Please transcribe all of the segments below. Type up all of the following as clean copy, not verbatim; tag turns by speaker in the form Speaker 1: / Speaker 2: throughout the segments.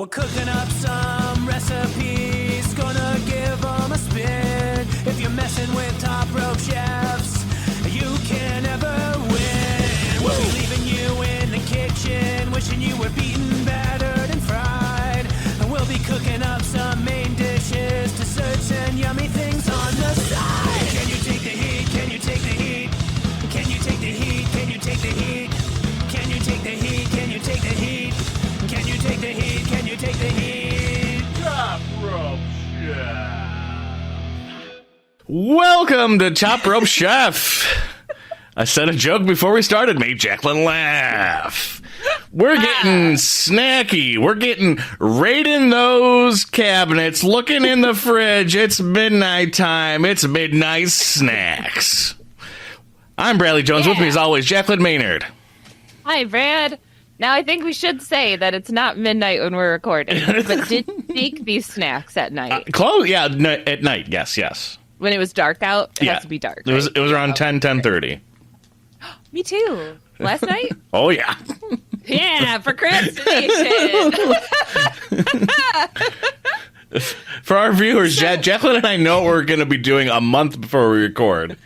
Speaker 1: We're cooking up some recipes, gonna give them a spin. If you're messing with top rope chefs, you can never win. We'll be leaving you in the kitchen, wishing you were beaten, battered, and fried. And we'll be cooking up some main dishes, desserts, and yummy things on the side. Can you take the heat? Can you take the heat? Can you take the heat? Can you take the heat? Can you take the heat? Can you take the heat? Can you take the heat? Can you take the heat?
Speaker 2: Top Rope Chef.
Speaker 3: Welcome to Top Rope Chef. I said a joke before we started, made Jaclyn laugh. We're getting snacky. We're getting right in those cabinets, looking in the fridge. It's midnight time. It's midnight snacks. I'm Bradley Jones. With me, as always, Jaclyn Maynard.
Speaker 4: Hi, Brad. Now, I think we should say that it's not midnight when we're recording, but did make these snacks at night.
Speaker 3: At night, yes.
Speaker 4: When it was dark out, it has to be dark.
Speaker 3: It was around 10:30.
Speaker 4: Me too. Last night?
Speaker 3: Oh, yeah.
Speaker 4: Yeah, procrastination.
Speaker 3: For our viewers, Jaclyn and I know what we're going to be doing a month before we record.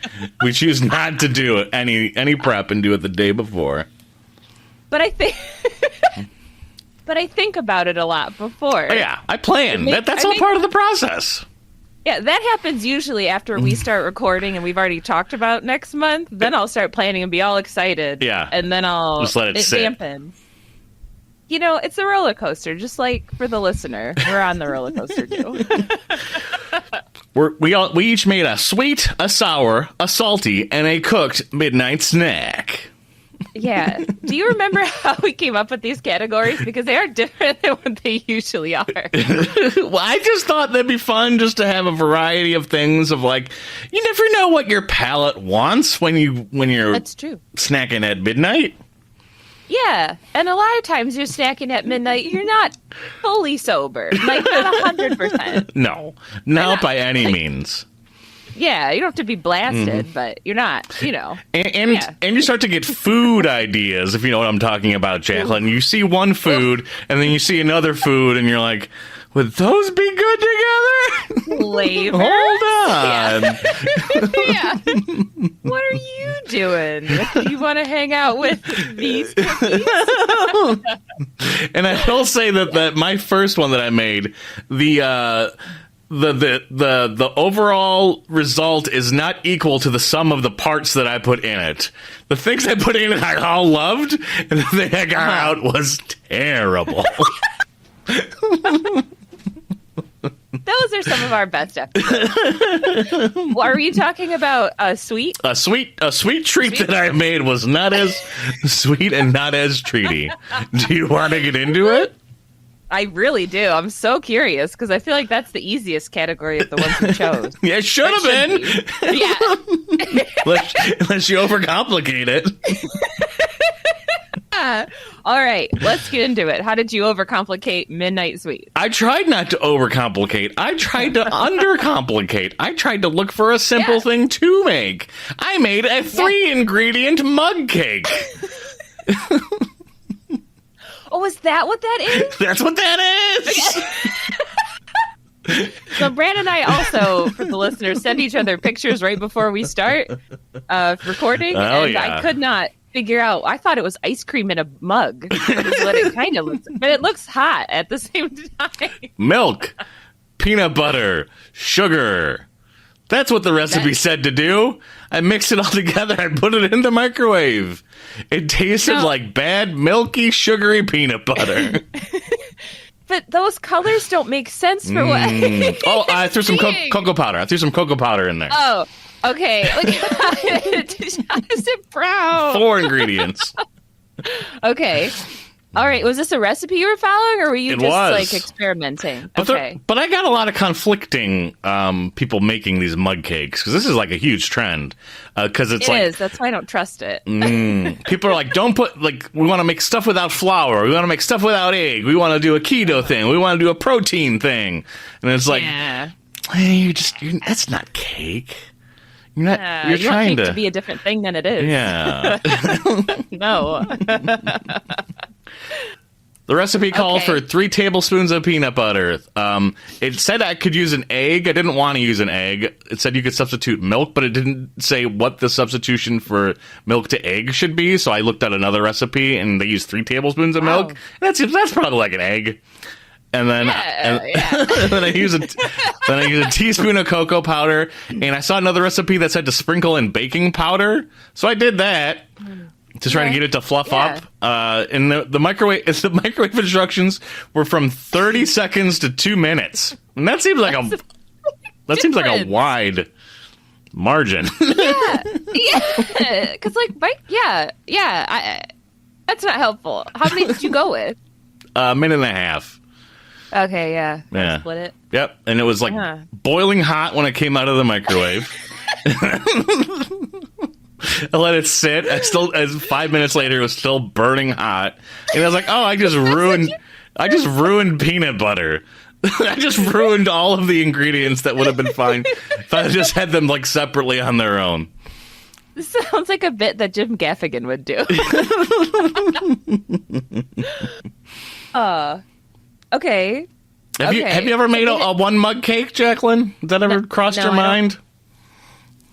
Speaker 3: We choose not to do any prep and do it the day before.
Speaker 4: But I think about it a lot before.
Speaker 3: Oh, yeah, I plan. That's all part of the process.
Speaker 4: Yeah, that happens usually after we start recording and we've already talked about next month. Then I'll start planning and be all excited.
Speaker 3: Yeah.
Speaker 4: And then I'll
Speaker 3: just let it sit.
Speaker 4: Dampen. You know, it's a roller coaster, just like for the listener. We're on the roller coaster too.
Speaker 3: We each made a sweet, a sour, a salty, and a cooked midnight snack.
Speaker 4: Yeah. Do you remember how we came up with these categories? Because they are different than what they usually are.
Speaker 3: Well, I just thought that'd be fun just to have a variety of things of like, you never know what your palate wants when you're
Speaker 4: That's true.
Speaker 3: Snacking at midnight.
Speaker 4: Yeah. And a lot of times you're snacking at midnight, you're not fully sober. Like, not 100%.
Speaker 3: No. Not by any means.
Speaker 4: Yeah, you don't have to be blasted, but you're not,
Speaker 3: And you start to get food ideas, if you know what I'm talking about, Jaclyn. You see one food, and then you see another food, and you're like, would those be good together?
Speaker 4: Flavors?
Speaker 3: Hold on.
Speaker 4: Yeah. What are you doing? You want to hang out with these cookies?
Speaker 3: And I will say that my first one that I made, the overall result is not equal to the sum of the parts that I put in it. The things I put in it I all loved, and the thing I got out was terrible.
Speaker 4: Those are some of our best episodes. Are you talking about a sweet?
Speaker 3: A sweet treat that I made was not as sweet and not as treaty. Do you want to get into it?
Speaker 4: I really do. I'm so curious because I feel like that's the easiest category of the ones we chose.
Speaker 3: Yeah, it should have been.
Speaker 4: Yeah.
Speaker 3: Unless you overcomplicate it.
Speaker 4: All right, let's get into it. How did you overcomplicate Midnight Sweet?
Speaker 3: I tried not to overcomplicate. I tried to undercomplicate. I tried to look for a simple thing to make. I made a 3-ingredient mug cake.
Speaker 4: Oh, is that what that is?
Speaker 3: That's what that is.
Speaker 4: So Brad and I also, for the listeners, send each other pictures right before we start recording. I could not figure out. I thought it was ice cream in a mug. Is what it kind of looks like. But it looks hot at the same time.
Speaker 3: Milk, peanut butter, sugar. That's what the recipe said to do. I mixed it all together. I put it in the microwave. It tasted like bad, milky, sugary peanut butter.
Speaker 4: But those colors don't make sense for what.
Speaker 3: I threw some cocoa powder. I threw some cocoa powder in there.
Speaker 4: Oh, okay. Look how is it brown?
Speaker 3: 4 ingredients.
Speaker 4: Okay. All right. Was this a recipe you were following, or were you
Speaker 3: just
Speaker 4: experimenting?
Speaker 3: But
Speaker 4: okay.
Speaker 3: But I got a lot of conflicting people making these mug cakes because this is like a huge trend. Because it is.
Speaker 4: That's why I don't trust it.
Speaker 3: People are like, don't put we want to make stuff without flour. We want to make stuff without egg. We want to do a keto thing. We want to do a protein thing. And it's like, hey, that's not cake. You're not. You're trying
Speaker 4: to be a different thing than it is.
Speaker 3: Yeah.
Speaker 4: No.
Speaker 3: The recipe called for 3 tablespoons of peanut butter. It said I could use an egg. I didn't want to use an egg. It said you could substitute milk, but it didn't say what the substitution for milk to egg should be. So I looked at another recipe, and they used 3 tablespoons of milk. And that's probably like an egg. And then, and then I use a teaspoon of cocoa powder. And I saw another recipe that said to sprinkle in baking powder. So I did that. To try to get it to fluff up. And the microwave instructions were from 30 seconds to 2 minutes. And that seems like a wide margin.
Speaker 4: Because that's not helpful. How many did you go with?
Speaker 3: A minute and a half.
Speaker 4: Okay, yeah. Split it.
Speaker 3: Yep, and it was boiling hot when it came out of the microwave. I let it sit. As 5 minutes later, it was still burning hot, and I was like, "Oh, I just ruined peanut butter. I just ruined all of the ingredients that would have been fine if I just had them separately on their own."
Speaker 4: This sounds like a bit that Jim Gaffigan would do. Okay.
Speaker 3: Have you ever made a one mug cake, Jaclyn? Has that ever crossed your mind?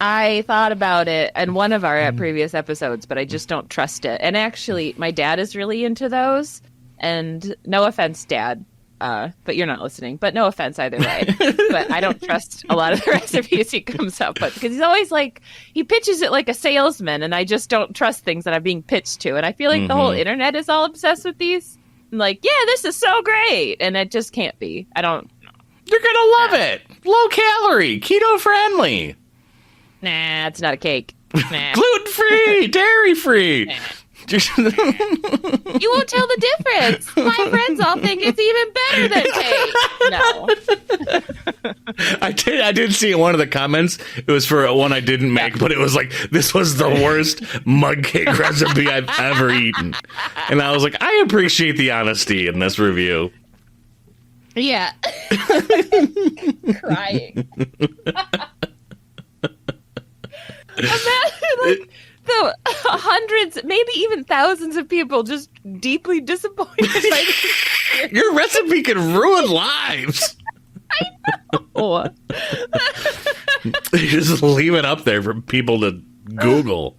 Speaker 4: I thought about it in one of our previous episodes, but I just don't trust it. And actually, my dad is really into those. And no offense, Dad, but you're not listening. But no offense either way. But I don't trust a lot of the recipes he comes up with because he's always he pitches it like a salesman, and I just don't trust things that I'm being pitched to. And I feel like the whole internet is all obsessed with these. I'm like, yeah, this is so great, and it just can't be. I don't.
Speaker 3: You're gonna love it. Low calorie, keto friendly.
Speaker 4: Nah, it's not a cake. Nah.
Speaker 3: Gluten-free, dairy-free.
Speaker 4: Nah. You won't tell the difference. My friends all think it's even better than cake. No.
Speaker 3: I did see in one of the comments, it was for one I didn't make, but it was this was the worst mug cake recipe I've ever eaten. And I was like, I appreciate the honesty in this review.
Speaker 4: Yeah. Crying. Imagine the hundreds, maybe even thousands of people just deeply disappointed by this.
Speaker 3: Your recipe can ruin lives.
Speaker 4: I know.
Speaker 3: You just leave it up there for people to Google.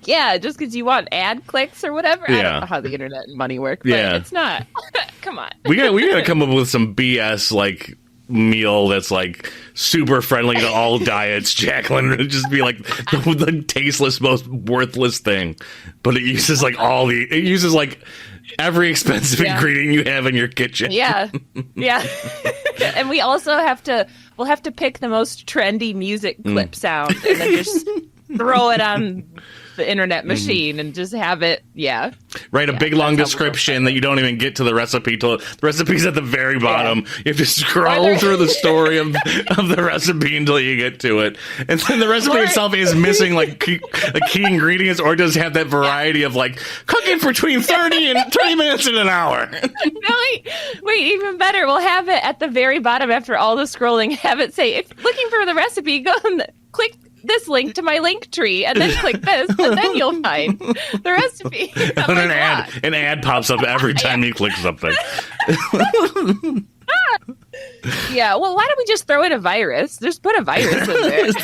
Speaker 4: Yeah, just because you want ad clicks or whatever.
Speaker 3: Yeah.
Speaker 4: I don't know how the internet and money work, but it's not. Come on.
Speaker 3: We gotta come up with some BS meal that's super friendly to all diets, Jaclyn. It'd just be the tasteless, most worthless thing, but it uses every expensive ingredient you have in your kitchen.
Speaker 4: Yeah. And we also we'll have to pick the most trendy music clip sound and then just throw it on the internet machine and just have it.
Speaker 3: Write a big long description that you don't even get to the recipe till the recipe's at the very bottom. You have to scroll through the story of the recipe until you get to it, and then the recipe itself is missing key ingredients, or does have that variety of cooking for between 30 and 20 minutes and an hour.
Speaker 4: Wait, even better, we'll have it at the very bottom after all the scrolling. Have it say, if looking for the recipe, go and click this link to my link tree, and then click this, and then you'll find the recipe.
Speaker 3: And an ad pops up every time you click something.
Speaker 4: Yeah, well, why don't we just throw in a virus? Just put a virus in there.
Speaker 3: It's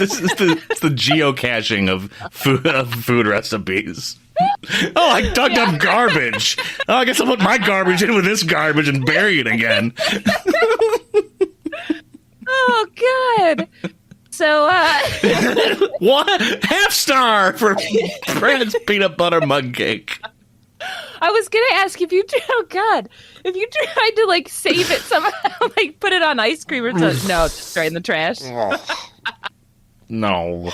Speaker 3: the geocaching of food recipes. Oh, I dug up garbage. Oh, I guess I'll put my garbage in with this garbage and bury it again.
Speaker 4: Oh, God. So,
Speaker 3: what? Half star for Brad's peanut butter mug cake.
Speaker 4: I was going to ask if you tried to save it somehow, put it on ice cream or something. No, just right in the trash.
Speaker 3: No.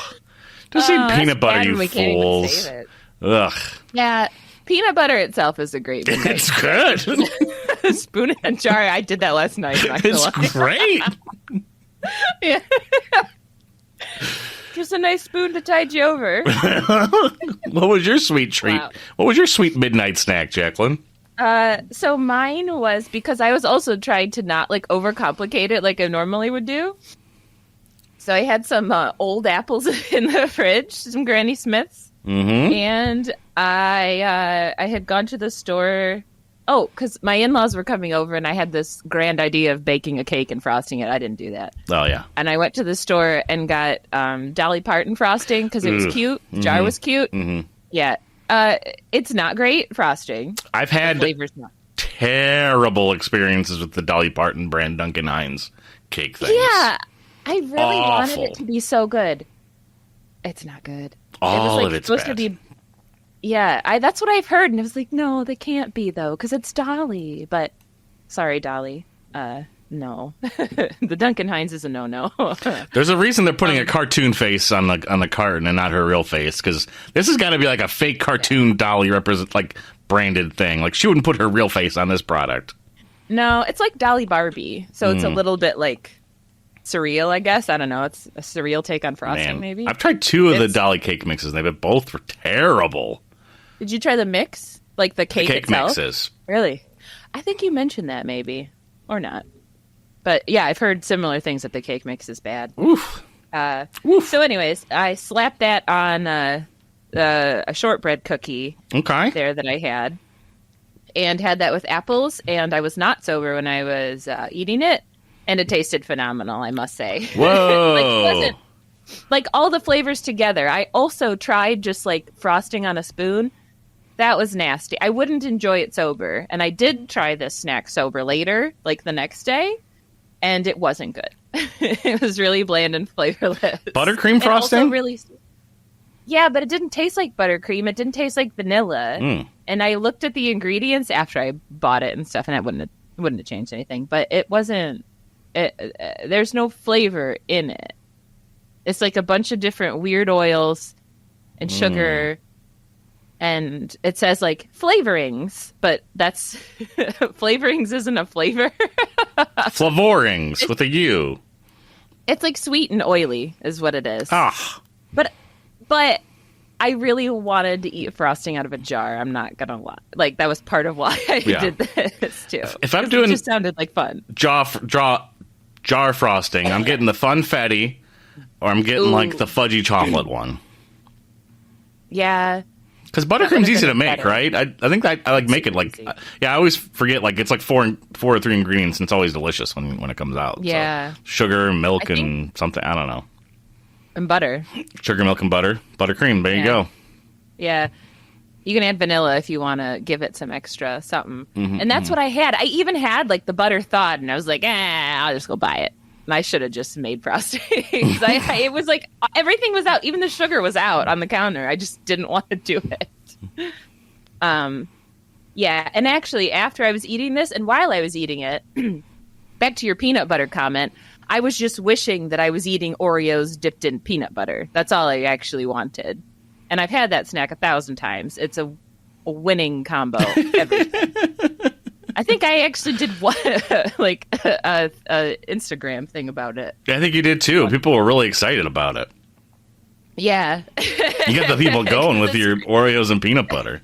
Speaker 3: Just eat peanut butter, you fools.
Speaker 4: Save it.
Speaker 3: Ugh.
Speaker 4: Yeah, peanut butter itself is a great thing.
Speaker 3: It's good.
Speaker 4: Spoon and jar. I did that last night.
Speaker 3: It's great.
Speaker 4: Yeah. Just a nice spoon to tide you over.
Speaker 3: What was your sweet treat? Wow. What was your sweet midnight snack, Jaclyn?
Speaker 4: So mine was, because I was also trying to not overcomplicate it like I normally would do. So I had some old apples in the fridge, some Granny Smiths, and I had gone to the store because my in-laws were coming over and I had this grand idea of baking a cake and frosting it. I didn't do that.
Speaker 3: Oh, yeah.
Speaker 4: And I went to the store and got Dolly Parton frosting because it was cute. The jar was cute. Mm-hmm. Yeah. It's not great frosting.
Speaker 3: I've had
Speaker 4: flavor's not.
Speaker 3: Terrible experiences with the Dolly Parton brand Duncan Hines cake things.
Speaker 4: Yeah. I really wanted it to be so good. It's not good.
Speaker 3: All of it's
Speaker 4: supposed
Speaker 3: bad.
Speaker 4: to be. Yeah, that's what I've heard, and I was like, no, they can't be though, because it's Dolly. But sorry, Dolly, no, the Duncan Hines is a no.
Speaker 3: There's a reason they're putting a cartoon face on the carton and not her real face, because this has got to be like a fake cartoon Dolly branded thing. Like she wouldn't put her real face on this product.
Speaker 4: No, it's like Dolly Barbie, so it's a little bit like surreal, I guess. I don't know. It's a surreal take on frosting, maybe.
Speaker 3: I've tried 2 of the Dolly cake mixes. They've been both were terrible.
Speaker 4: Did you try the mix? Like the cake itself?
Speaker 3: Mixes.
Speaker 4: Really? I think you mentioned that maybe. Or not. But yeah, I've heard similar things that the cake mix is bad.
Speaker 3: Oof.
Speaker 4: So anyways, I slapped that on a shortbread cookie there that I had. And had that with apples. And I was not sober when I was eating it. And it tasted phenomenal, I must say.
Speaker 3: Whoa.
Speaker 4: It wasn't like all the flavors together. I also tried just like frosting on a spoon. That was nasty. I wouldn't enjoy it sober. And I did try this snack sober later, like the next day, and it wasn't good. It was really bland and flavorless.
Speaker 3: Buttercream frosting?
Speaker 4: Yeah, but it didn't taste like buttercream. It didn't taste like vanilla. And I looked at the ingredients after I bought it and stuff, and it wouldn't have changed anything. But it wasn't. There's no flavor in it. It's like a bunch of different weird oils and sugar. And it says like flavorings, but that's flavorings isn't a flavor.
Speaker 3: Flavorings with a U.
Speaker 4: It's like sweet and oily is what it is.
Speaker 3: Ah.
Speaker 4: But I really wanted to eat frosting out of a jar. I'm not gonna lie. Like that was part of why I did this too.
Speaker 3: If I'm doing,
Speaker 4: it just sounded like fun.
Speaker 3: Jar frosting. I'm getting the funfetti, or I'm getting like the fudgy chocolate one.
Speaker 4: Yeah.
Speaker 3: Because buttercream's easy to make, right? I think I like make it like I always forget like it's like four or 3 ingredients and it's always delicious when it comes out.
Speaker 4: Yeah,
Speaker 3: so, sugar, milk, and something I don't know,
Speaker 4: and butter.
Speaker 3: Sugar, milk, and butter, buttercream. There you go.
Speaker 4: Yeah, you can add vanilla if you want to give it some extra something. And that's what I had. I even had like the butter thawed, and I was like, I'll just go buy it. And I should have just made frosting. It was like everything was out. Even the sugar was out on the counter. I just didn't want to do it. Yeah. And actually, after I was eating this and while I was eating it, back to your peanut butter comment, I was just wishing that I was eating Oreos dipped in peanut butter. That's all I actually wanted. And I've had that snack 1,000 times. It's a winning combo every time. I think I actually did like a Instagram thing about it.
Speaker 3: I think you did too. People were really excited about it.
Speaker 4: Yeah.
Speaker 3: You got the people going with your Oreos and peanut butter.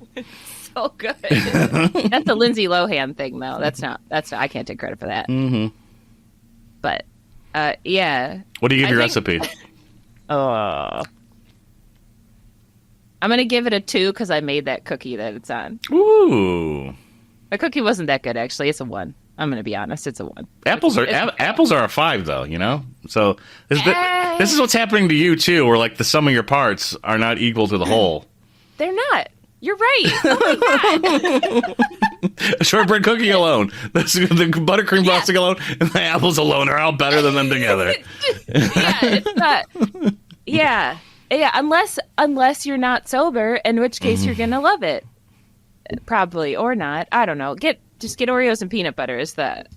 Speaker 4: So good. That's the Lindsay Lohan thing, though. That's not. I can't take credit for that. But yeah.
Speaker 3: What do you give your recipe?
Speaker 4: I'm gonna give it a 2 because I made that cookie that it's on.
Speaker 3: Ooh.
Speaker 4: The cookie wasn't that good, actually. It's a 1. I'm going to be honest. It's a 1.
Speaker 3: Apples are a 5, though, you know? So this is what's happening to you, too, where, like, the sum of your parts are not equal to the whole.
Speaker 4: They're not. You're right. Oh, my God.
Speaker 3: A shortbread cookie alone, the buttercream frosting alone, and the apples alone are all better than them together.
Speaker 4: Yeah, it's not. Yeah. Unless you're not sober, in which case you're going to love it. Probably, or not. I don't know. Just get Oreos and peanut butter.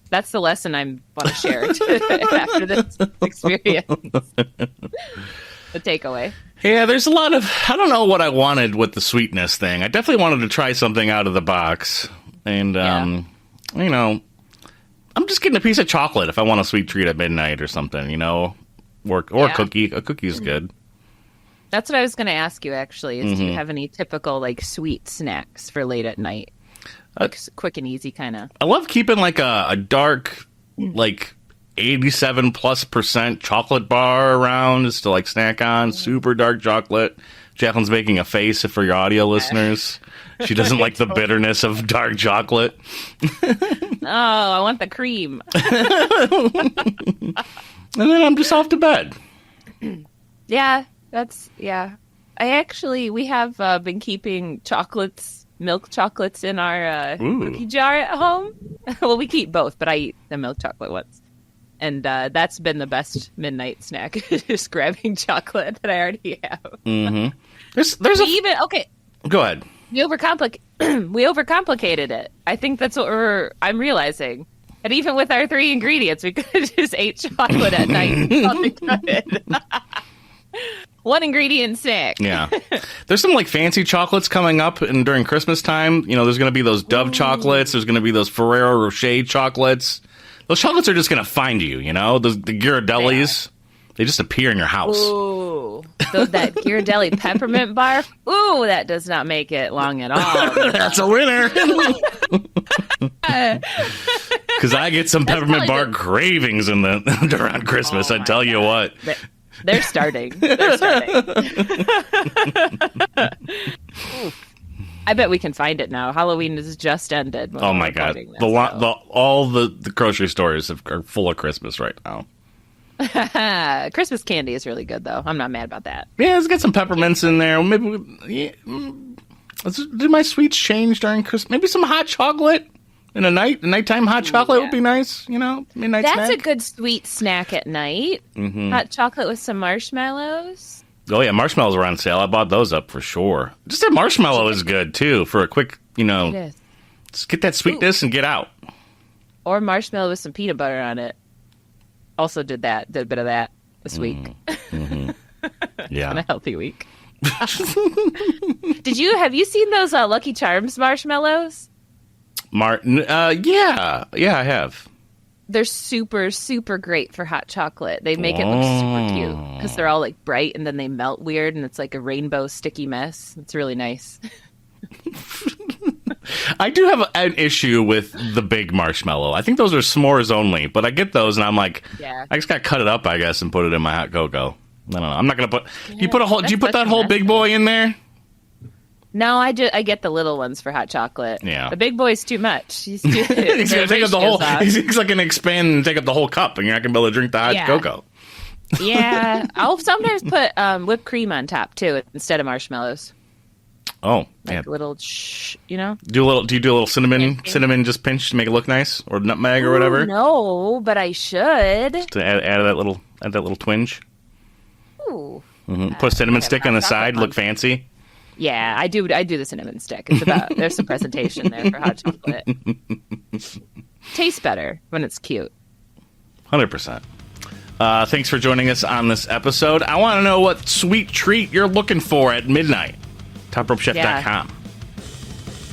Speaker 4: That's the lesson I want to share after this experience. The takeaway.
Speaker 3: Yeah, there's a lot of, I don't know what I wanted with the sweetness thing. I definitely wanted to try something out of the box. And, you know, I'm just getting a piece of chocolate if I want a sweet treat at midnight or something, you know, or a cookie. A cookie's good.
Speaker 4: That's what I was going to ask you, actually, is do you have any typical, like, sweet snacks for late at night? Like, quick and easy, kind of.
Speaker 3: I love keeping, like, a dark, like, 87+% chocolate bar around just to, like, snack on. Super dark chocolate. Jaclyn's making a face for your audio listeners. She doesn't like the bitterness of dark chocolate.
Speaker 4: Oh, I want the cream.
Speaker 3: And then I'm just off to bed.
Speaker 4: Yeah, we have been keeping milk chocolates in our cookie jar at home. Well, we keep both, but I eat the milk chocolate ones. And that's been the best midnight snack, just grabbing chocolate that I already have.
Speaker 3: Mm-hmm. Go ahead.
Speaker 4: We overcomplicated it. I think that's what I'm realizing. And even with our 3 ingredients, we could have just ate chocolate at night. One ingredient snack.
Speaker 3: Yeah. There's some like fancy chocolates coming up and during Christmas time. You know, there's going to be those Dove chocolates. There's going to be those Ferrero Rocher chocolates. Those chocolates are just going to find you, you know? The Ghirardellis, they just appear in your house.
Speaker 4: Ooh. That Ghirardelli peppermint bar. Ooh, that does not make it long at all.
Speaker 3: That's a winner. Because I get some peppermint bar cravings around Christmas, I tell you what.
Speaker 4: They're starting. I bet we can find it now. Halloween has just ended.
Speaker 3: Oh my god! All the grocery stores are full of Christmas right now.
Speaker 4: Christmas candy is really good, though. I'm not mad about that.
Speaker 3: Yeah, let's get some peppermints in there. Maybe let's do my sweets change during Christmas. Maybe some hot chocolate in nighttime hot chocolate would be nice. You know, midnight.
Speaker 4: That's
Speaker 3: snack.
Speaker 4: a good sweet snack at night.
Speaker 3: Mm-hmm.
Speaker 4: Hot chocolate with some marshmallows.
Speaker 3: Oh yeah, marshmallows are on sale. I bought those up for sure. Just a marshmallow is good too for a quick, just get that sweetness and get out.
Speaker 4: Or marshmallow with some peanut butter on it. Also did a bit of that this week. Mm-hmm.
Speaker 3: Yeah,
Speaker 4: on a healthy week. Have you seen those Lucky Charms marshmallows?
Speaker 3: Yeah, I have.
Speaker 4: They're super, super great for hot chocolate. They make it look super cute because they're all like bright and then they melt weird and it's like a rainbow sticky mess. It's really nice.
Speaker 3: I do have an issue with the big marshmallow. I think those are s'mores only, but I get those and I'm like, I just got to cut it up, I guess, and put it in my hot cocoa. I don't know. I'm not going to put... Do you put that whole big boy in there?
Speaker 4: No, I get the little ones for hot chocolate.
Speaker 3: Yeah.
Speaker 4: The big boy's too much. He's going
Speaker 3: to take up the whole... He's like going to expand and take up the whole cup, and you're not going to be able to drink the hot cocoa.
Speaker 4: Yeah. I'll sometimes put whipped cream on top, too, instead of marshmallows.
Speaker 3: Oh,
Speaker 4: like a little,
Speaker 3: Do you do a little cinnamon just pinch to make it look nice, or nutmeg or whatever?
Speaker 4: No, but I should.
Speaker 3: Just to add that little twinge.
Speaker 4: Ooh.
Speaker 3: Mm-hmm. Put a cinnamon stick on the side, look fancy.
Speaker 4: Yeah, I do the cinnamon stick. It's about there's some presentation there for hot chocolate. Tastes better when it's cute.
Speaker 3: 100%. Thanks for joining us on this episode. I want to know what sweet treat you're looking for at midnight. TopRopeChef.com.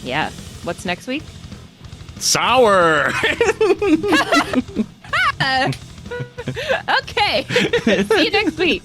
Speaker 4: Yeah. What's next week?
Speaker 3: Sour.
Speaker 4: Okay. See you next week.